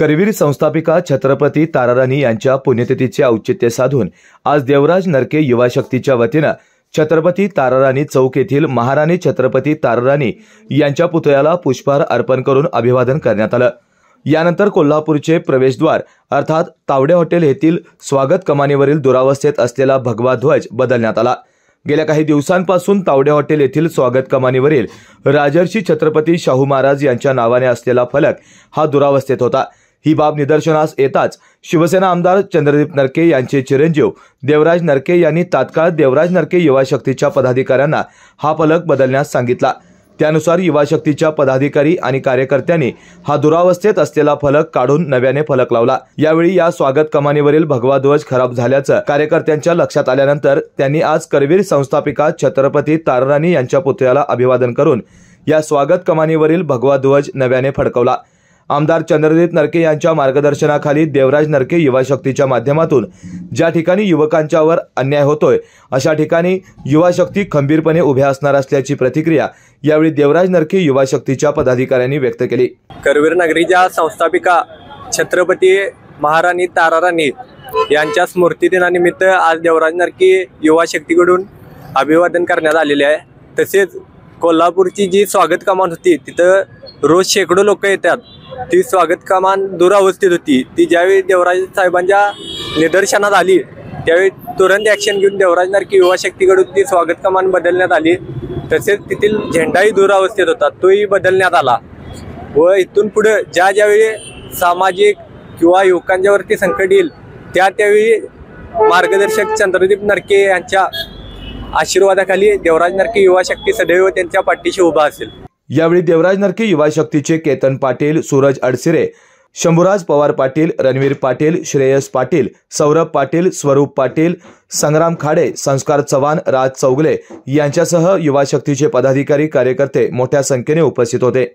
करवीर संस्थापिका छत्रपती ताराराणी यांच्या पुण्यतिथीचे औचित्य साधून आज देवराज नरके युवा शक्तीच्या वतीने छत्रपती ताराराणी चौक येथील महाराणी छत्रपती ताराराणी यांच्या पुतळ्याला पुष्पहार अर्पण करून अभिवादन करण्यात आलं। यानंतर कोल्हापूरचे प्रवेशद्वार अर्थात तावडे हॉटेल येथील स्वागत कमानीवरील दुरावस्थेत असलेला भगवा ध्वज बदलण्यात आला। गेल्या काही दिवसांपासून तावडे हॉटेल येथील स्वागत कमानीवरील राजर्षी छत्रपती शाहू महाराज यांच्या नावाने असलेला फलक हा दुरावस्थेत होता। ही बाब निदर्शनास येताच शिवसेना आमदार चंद्रदीप नरके यांचे चिरंजीव देवराज नरके यांनी तात्काळ देवराज नरके युवा शक्तीच्या पदाधिकाऱ्यांना हा फलक बदलण्यास सांगितला। त्यानुसार युवा शक्तीच्या पदाधिकारी आणि कार्यकर्त्यांनी हा दुरावस्थेत असलेला फलक काढून नव्याने फलक लावला। यावेळी या स्वागत कमानीवरील भगवा ध्वज खराब झाल्याचं कार्यकर्त्यांच्या लक्षात आल्यानंतर त्यांनी आज करवीर संस्थापिका छत्रपती ताराराणी यांच्या पुतळ्याला अभिवादन करून या स्वागत कमानीवरील भगवा ध्वज नव्याने फडकवला। आमदार चंद्रदीप नरके यांच्या मार्गदर्शनाखाली देवराज नरके युवा शक्तीच्या माध्यमातून ज्या ठिकाणी युवकांच्यावर अन्याय होतोय अशा ठिकाणी युवा शक्ती खंबीरपणे उभ्या असणार असल्याची प्रतिक्रिया यावेळी देवराज नरके युवा शक्तीच्या पदाधिकाऱ्यांनी व्यक्त केली। करवीर नगरीच्या संस्थापिका छत्रपती महाराणी ताराराणी यांच्या स्मृती दिनानिमित्त आज देवराज नरके युवा शक्तीकडून अभिवादन करण्यात आलेले आहे। तसेच कोल्हापूरची जी स्वागत कमान होती तिथं रोज शेकडो लोक येतात, ती स्वागत कमान दुरावस्थेत होती। ती ज्यावेळी देवराज साहेबांच्या निदर्शनात आली त्यावेळी तुरंत ॲक्शन घेऊन देवराज नरके युवा शक्तीकडून ती स्वागत कमान बदलण्यात आली। तसेच तेथील झेंडाही दुरावस्थेत होता, तोही बदलण्यात आला व इथून पुढे ज्यावेळी सामाजिक किंवा युवकांच्यावरती संकट येईल त्यावेळी मार्गदर्शक चंद्रदीप नरके यांच्या आशीर्वादाखाली देवराज नरके युवा शक्ती सदैव त्यांच्या पाठीशी उभा असेल। यावेळी देवराज नरके युवा शक्तीचे केतन पाटील, सूरज अडसिरे, शंभूराज पवार पाटील, रणवीर पाटील, श्रेयस पाटील, सौरभ पाटील, स्वरूप पाटील, संग्राम खाडे, संस्कार चव्हाण, राज चौगले यांच्यासह युवा शक्तीचे पदाधिकारी कार्यकर्ते मोठ्या संख्येने उपस्थित होते।